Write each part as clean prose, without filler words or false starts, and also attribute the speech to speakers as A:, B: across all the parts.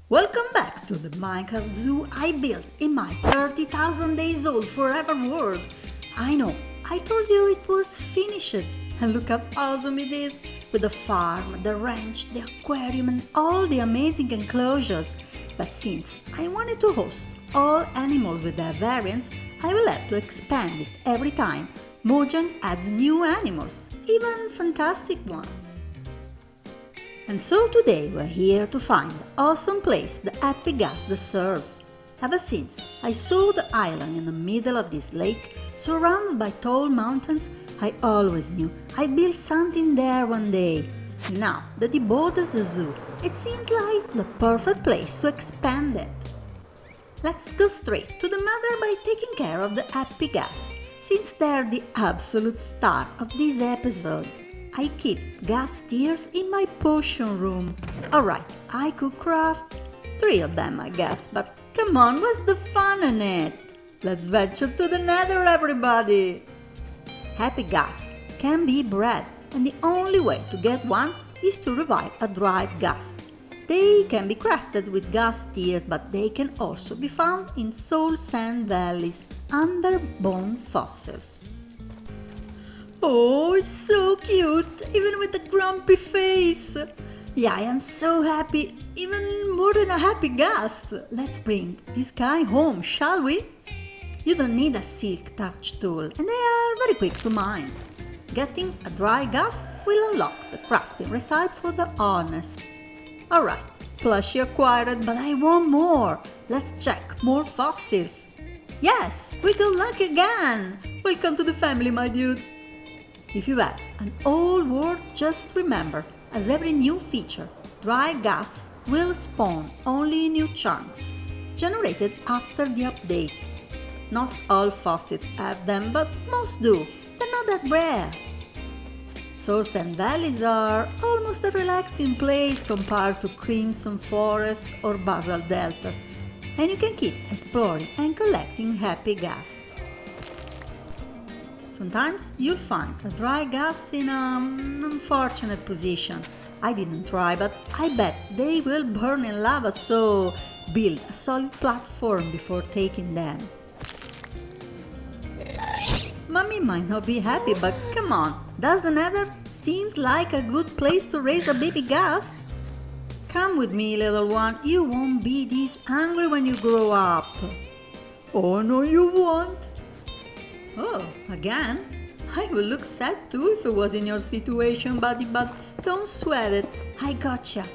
A: Welcome back to the Minecraft zoo I built in my 30,000 days old forever world. I know, I told you it was finished, and look how awesome it is, with the farm, the ranch, the aquarium and all the amazing enclosures. But since I wanted to host all animals with their variants, I will have to expand it every time Mojang adds new animals, even fantastic ones. And so today we're here to find the awesome place the happy ghast deserves. Ever since I saw the island in the middle of this lake, surrounded by tall mountains, I always knew I'd build something there one day. Now that it borders the zoo, it seems like the perfect place to expand it. Let's go straight to the matter by taking care of the happy ghast, since they're the absolute star of this episode. I keep ghast tears in my potion room. Alright, I could craft 3 of them I guess, but come on, what's the fun in it? Let's venture to the nether, everybody! Happy ghast can be bred, and the only way to get one is to revive a dried ghast. They can be crafted with ghast tears, but they can also be found in soul sand valleys under bone fossils. Oh, it's so cute, even with a grumpy face. Yeah, I am so happy, even more than a happy ghast. Let's bring this guy home, shall we? You don't need a silk touch tool, and they are very quick to mine. Getting a dry ghast will unlock the crafting recipe for the harness. Alright, plushie acquired, but I want more. Let's check more fossils. Yes, we got lucky again. Welcome to the family, my dude. If you have an old world, just remember, as every new feature, dry ghast will spawn only in new chunks, generated after the update. Not all fossils have them, but most do. They're not that rare. Source and valleys are almost a relaxing place compared to crimson forests or basalt deltas, and you can keep exploring and collecting happy ghasts. Sometimes you'll find a dry ghast in an unfortunate position. I didn't try, but I bet they will burn in lava, so build a solid platform before taking them. Mommy might not be happy, but come on, does the nether seems like a good place to raise a baby ghast? Come with me, little one, you won't be this hungry when you grow up. Oh no, you won't. Oh, again? I will look sad too if I was in your situation, buddy, but don't sweat it, I gotcha.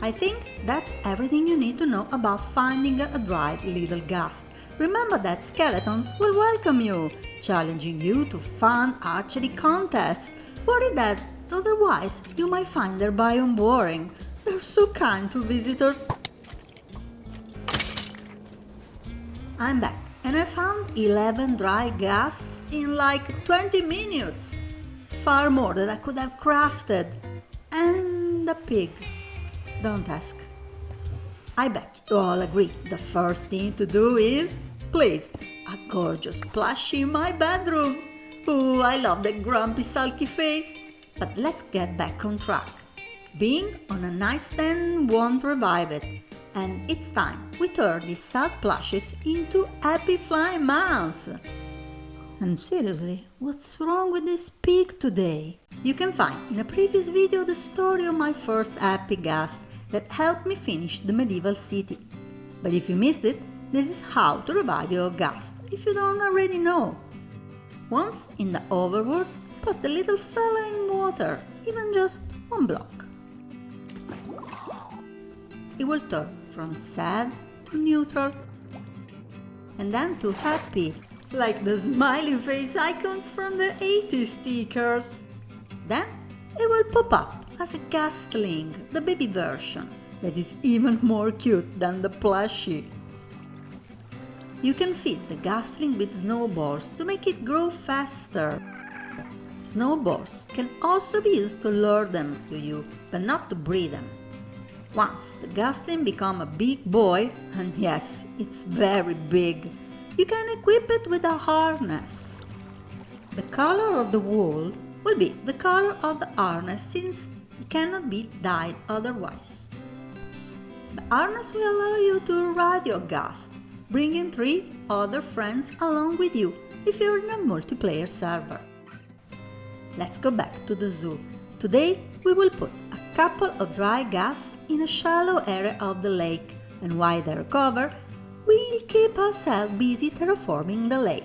A: I think that's everything you need to know about finding a dried little ghast. Remember that skeletons will welcome you, challenging you to fun archery contests. Worry that otherwise you might find their biome boring. They're so kind to visitors. I'm back, and I found 11 dry ghasts in like 20 minutes. Far more than I could have crafted. And a pig. Don't ask. I bet you all agree the first thing to do is place a gorgeous plushie in my bedroom. Oh, I love that grumpy sulky face. But let's get back on track. Being on a nightstand won't revive it. And it's time we turn these sad plushies into happy flying mounts. And seriously, what's wrong with this pig today? You can find in a previous video the story of my first happy ghast that helped me finish the medieval city. But if you missed it, this is how to revive your ghast, if you don't already know. Once in the overworld, put the little fella in water, even just 1 block. It will turn from sad to neutral, and then to happy, like the smiley face icons from the 80s stickers. Then it will pop up as a ghastling, the baby version, that is even more cute than the plushie. You can feed the ghastling with snowballs to make it grow faster. Snowballs can also be used to lure them to you, but not to breed them. Once the ghastling become a big boy, and yes, it's very big, you can equip it with a harness. The color of the wool will be the color of the harness, since It cannot be dyed otherwise. The harness will allow you to ride your ghast, bringing 3 other friends along with you if you're in a multiplayer server. Let's go back to the zoo. Today we will put a couple of dry ghasts in a shallow area of the lake, and while they recover, we'll keep ourselves busy terraforming the lake.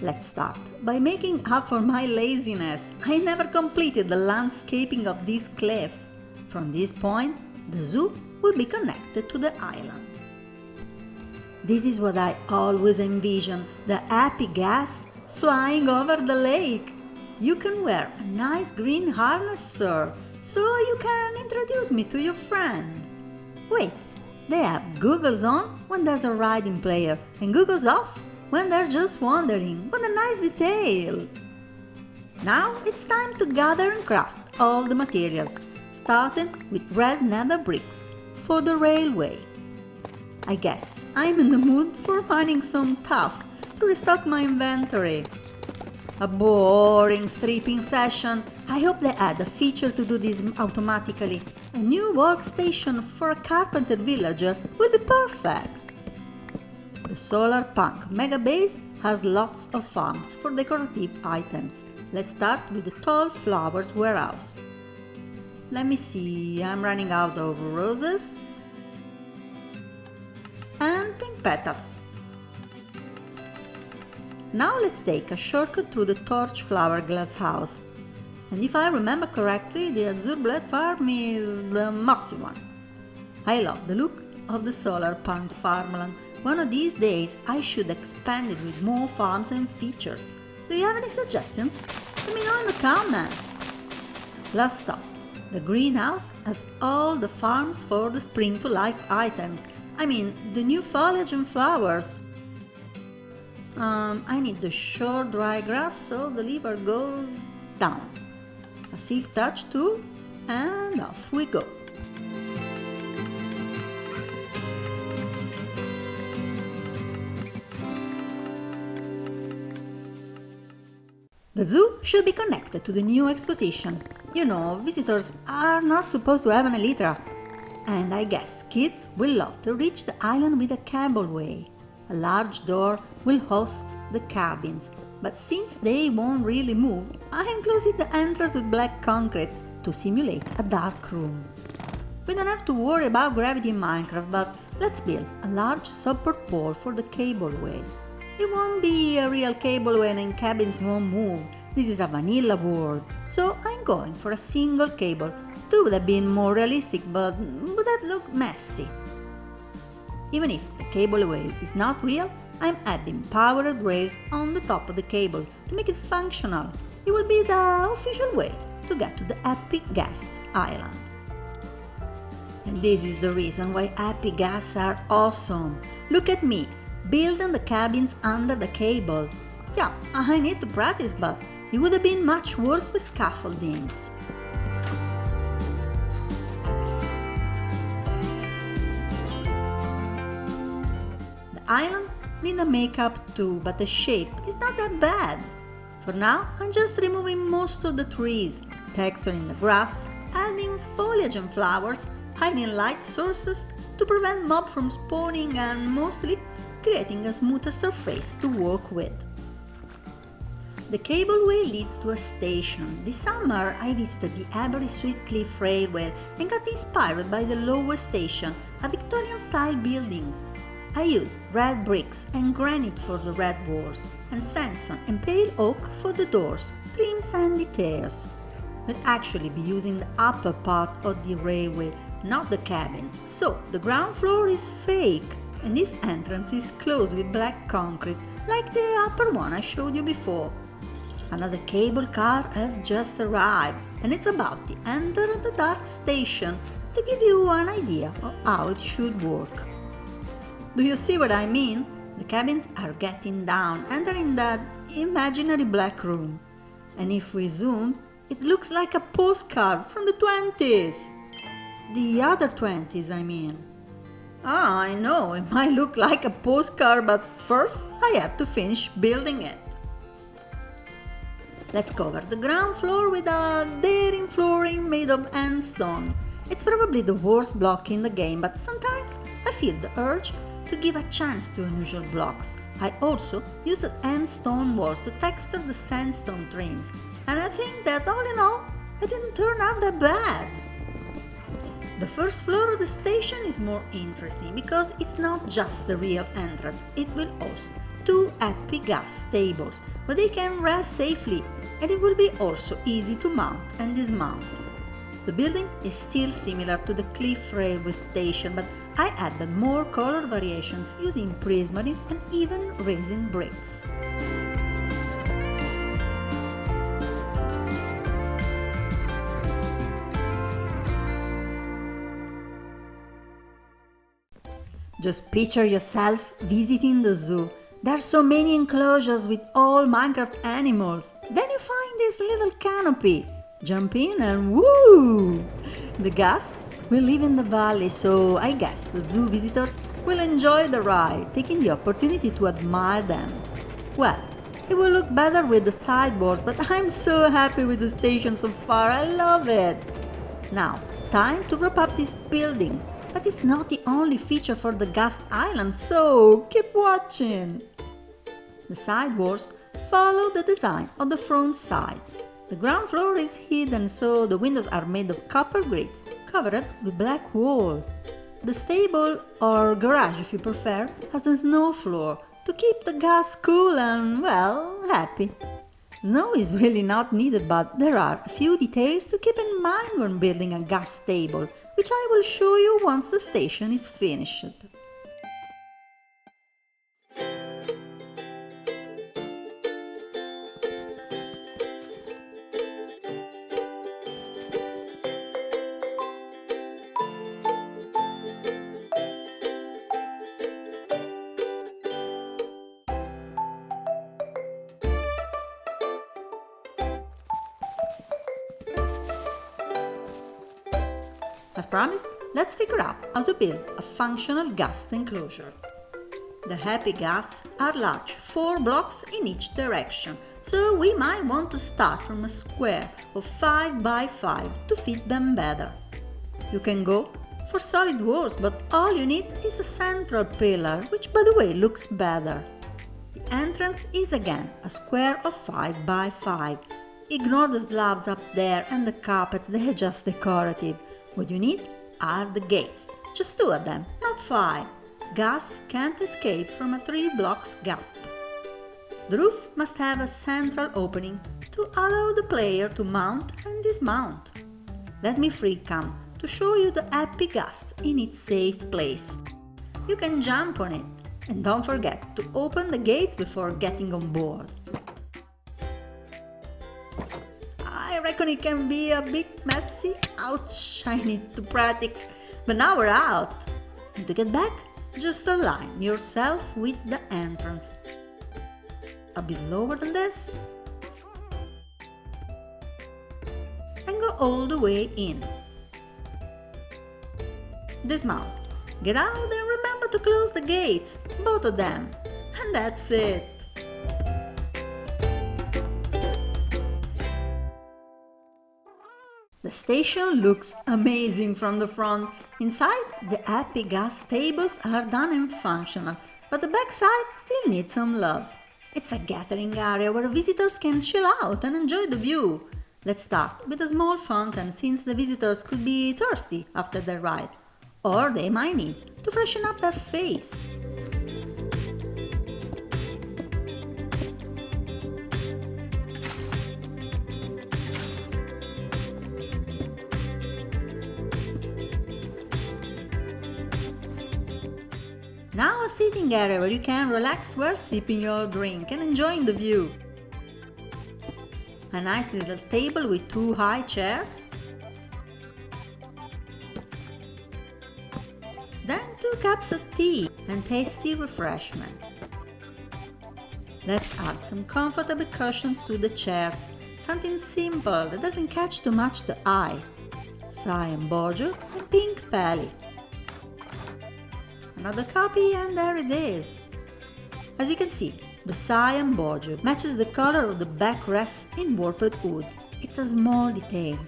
A: Let's start by making up for my laziness. I never completed the landscaping of this cliff. From this point, the zoo will be connected to the island. This is what I always envision, the happy ghast flying over the lake. You can wear a nice green harness, sir, so you can introduce me to your friend. Wait, they have goggles on when there's a riding player and goggles off when they're just wandering. What a nice detail! Now it's time to gather and craft all the materials, starting with red nether bricks for the railway. I guess I'm in the mood for finding some tuff to restock my inventory. A boring stripping session. I hope they add a feature to do this automatically. A new workstation for a carpenter villager will be perfect. The Solar Punk Mega Base has lots of farms for decorative items. Let's start with the tall flowers warehouse. Let me see, I'm running out of roses and pink petals. Now let's take a shortcut through the torch flower glass house. And if I remember correctly, the Azure Blade farm is the mossy one. I love the look of the Solar Punk farmland. One of these days I should expand it with more farms and features. Do you have any suggestions? Let me know in the comments. Last stop. The greenhouse has all the farms for the spring to life items. I mean, the new foliage and flowers. I need the short dry grass so the lever goes down. A silk touch tool and off we go. The zoo should be connected to the new exposition. You know, visitors are not supposed to have an elytra. And I guess kids will love to reach the island with a cableway. A large door will host the cabins, but since they won't really move, I enclosed the entrance with black concrete to simulate a dark room. We don't have to worry about gravity in Minecraft, but let's build a large support pole for the cableway. It won't be a real cableway and cabins won't move. This is a vanilla world, so I'm going for a single cable. Two would have been more realistic, but would have looked messy. Even if the cableway is not real, I'm adding powered rails on the top of the cable to make it functional. It will be the official way to get to the Happy Ghast Island. And this is the reason why Happy Ghasts are awesome. Look at me, building the cabins under the cable. Yeah, I need to practice, but it would have been much worse with scaffoldings. The island need a makeup too, but the shape is not that bad. For now, I'm just removing most of the trees, texturing the grass, adding foliage and flowers, hiding light sources to prevent mobs from spawning, and mostly creating a smoother surface to work with. The cableway leads to a station. This summer I visited the Aberystwyth Cliff Railway and got inspired by the lowest station, a Victorian-style building. I used red bricks and granite for the red walls, and sandstone and pale oak for the doors, trims and details. We'll actually be using the upper part of the railway, not the cabins, so the ground floor is fake. And this entrance is closed with black concrete, like the upper one I showed you before. Another cable car has just arrived, and it's about to enter the dark station. to give you an idea of how it should work. Do you see what I mean? The cabins are getting down, entering that imaginary black room. And if we zoom, it looks like a postcard from the 20s. The other 20s, I mean. I know, it might look like a postcard, but first I have to finish building it. Let's cover the ground floor with a daring flooring made of sandstone. It's probably the worst block in the game, but sometimes I feel the urge to give a chance to unusual blocks. I also used sandstone walls to texture the sandstone trims, and I think that all in all, it didn't turn out that bad. The first floor of the station is more interesting because it's not just the real entrance, it will host 2 happy ghast stables where they can rest safely, and it will be also easy to mount and dismount. The building is still similar to the Cliff Railway station, but I added more color variations using prismarine and even resin bricks. Just picture yourself visiting the zoo. There are so many enclosures with all Minecraft animals. Then you find this little canopy. Jump in and woo! The ghast will live in the valley, so I guess the zoo visitors will enjoy the ride, taking the opportunity to admire them. Well, it will look better with the sideboards, but I'm so happy with the station so far. I love it. Now, time to wrap up this building. But it's not the only feature for the ghast island, so keep watching. The sideboards follow the design of the front side. The ground floor is hidden, so the windows are made of copper grids, covered with black wool. The stable, or garage if you prefer, has a snow floor to keep the ghast cool and, well, happy. Snow is really not needed, but there are a few details to keep in mind when building a ghast stable, which I will show you once the station is finished. As promised, let's figure out how to build a functional ghast enclosure. The happy ghasts are large, 4 blocks in each direction, so we might want to start from a square of 5 by 5 to fit them better. You can go for solid walls, but all you need is a central pillar, which by the way looks better. The entrance is again a square of 5 by 5. Ignore the slabs up there and the carpets, they are just decorative. What you need are the gates, just 2 of them, not 5. Ghasts can't escape from a 3 blocks gap. The roof must have a central opening to allow the player to mount and dismount. Let me free cam to show you the happy ghast in its safe place. You can jump on it, and don't forget to open the gates before getting on board. I reckon it can be a bit messy. Ouch, I need to practice. But now we're out. And to get back, just align yourself with the entrance. A bit lower than this. And go all the way in. Dismount. Get out and remember to close the gates, both of them. And that's it. The station looks amazing from the front. Inside, the happy ghast tables are done and functional, but the backside still needs some love. It's a gathering area where visitors can chill out and enjoy the view. Let's start with a small fountain, since the visitors could be thirsty after their ride, or they might need to freshen up their face. Now a sitting area where you can relax while sipping your drink and enjoying the view. A nice little table with 2 high chairs. perhaps a tea and tasty refreshments. Let's add some comfortable cushions to the chairs, something simple that doesn't catch too much the eye. Cyan border and pink pally. Another copy and there it is. As you can see, the cyan border matches the color of the backrest in warped wood. It's a small detail.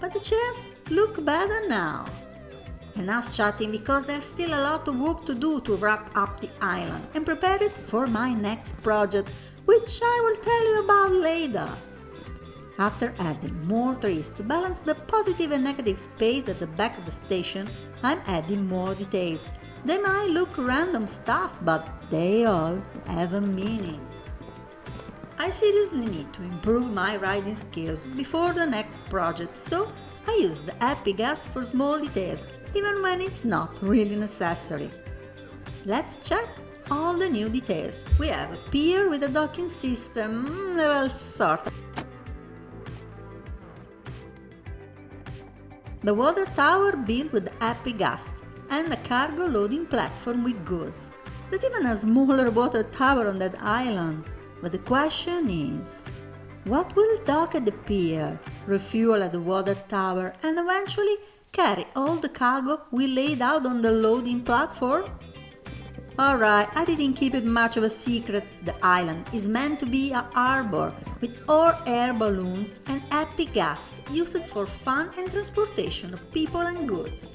A: But the chairs look better now. Enough chatting because there's still a lot of work to do to wrap up the island and prepare it for my next project, which I will tell you about later. After adding more trees to balance the positive and negative space at the back of the station, I'm adding more details. They might look random stuff, but they all have a meaning. I seriously need to improve my riding skills before the next project, so I use the happy ghast for small details, even when it's not really necessary. Let's check all the new details. We have a pier with a docking system, well, sort of. The water tower built with the happy ghast and a cargo loading platform with goods. There's even a smaller water tower on that island. But the question is, what will dock at the pier, refuel at the water tower, and eventually carry all the cargo we laid out on the loading platform? Alright, I didn't keep it much of a secret. The island is meant to be a harbor with all air balloons and happy ghast used for fun and transportation of people and goods.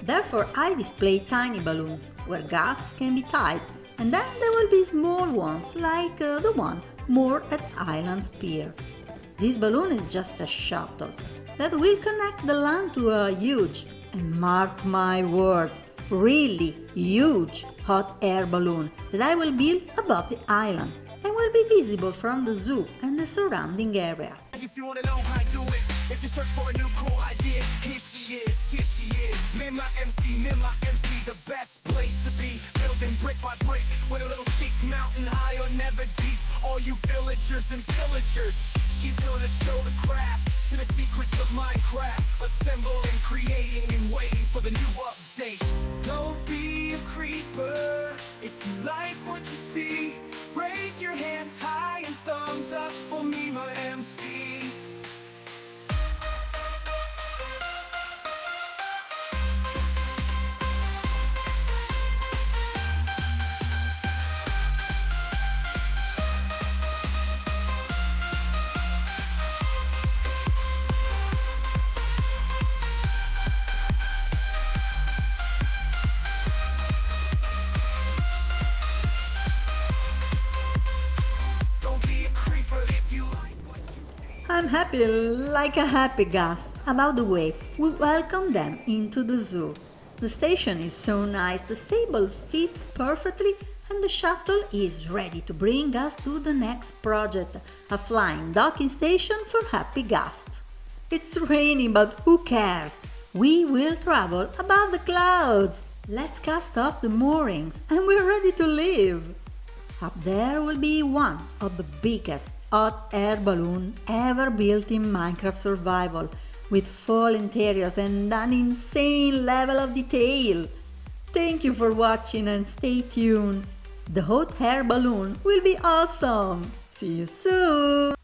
A: Therefore, I display tiny balloons where ghast can be tied, and then there will be small ones like the one moored at Island's pier. This balloon is just a shuttle that will connect the land to a huge, and mark my words, really huge hot air balloon that I will build above the island and will be visible from the zoo and the surrounding area.
B: If you wanna know how I do it, if you search for a new cool idea, here she is, here she is. Mima MC, the best place to be. Building brick by brick with a little chic, mountain high or never deep. All you villagers and pillagers, she's gonna show the craft to the secrets of Minecraft. Assembling, creating, and waiting for the new update. Don't be a creeper if you like what you see. Raise your hands high and thumbs up for me, my MC.
A: I'm happy like a happy ghast. About the way we welcome them into the zoo. The station is so nice, the stable fit perfectly, and the shuttle is ready to bring us to the next project, a flying docking station for happy ghast. It's raining, but who cares? We will travel above the clouds. Let's cast off the moorings and we're ready to leave. Up there will be one of the biggest hot air balloon ever built in Minecraft Survival, with full interiors and an insane level of detail. Thank you for watching and stay tuned. The hot air balloon will be awesome. See you soon!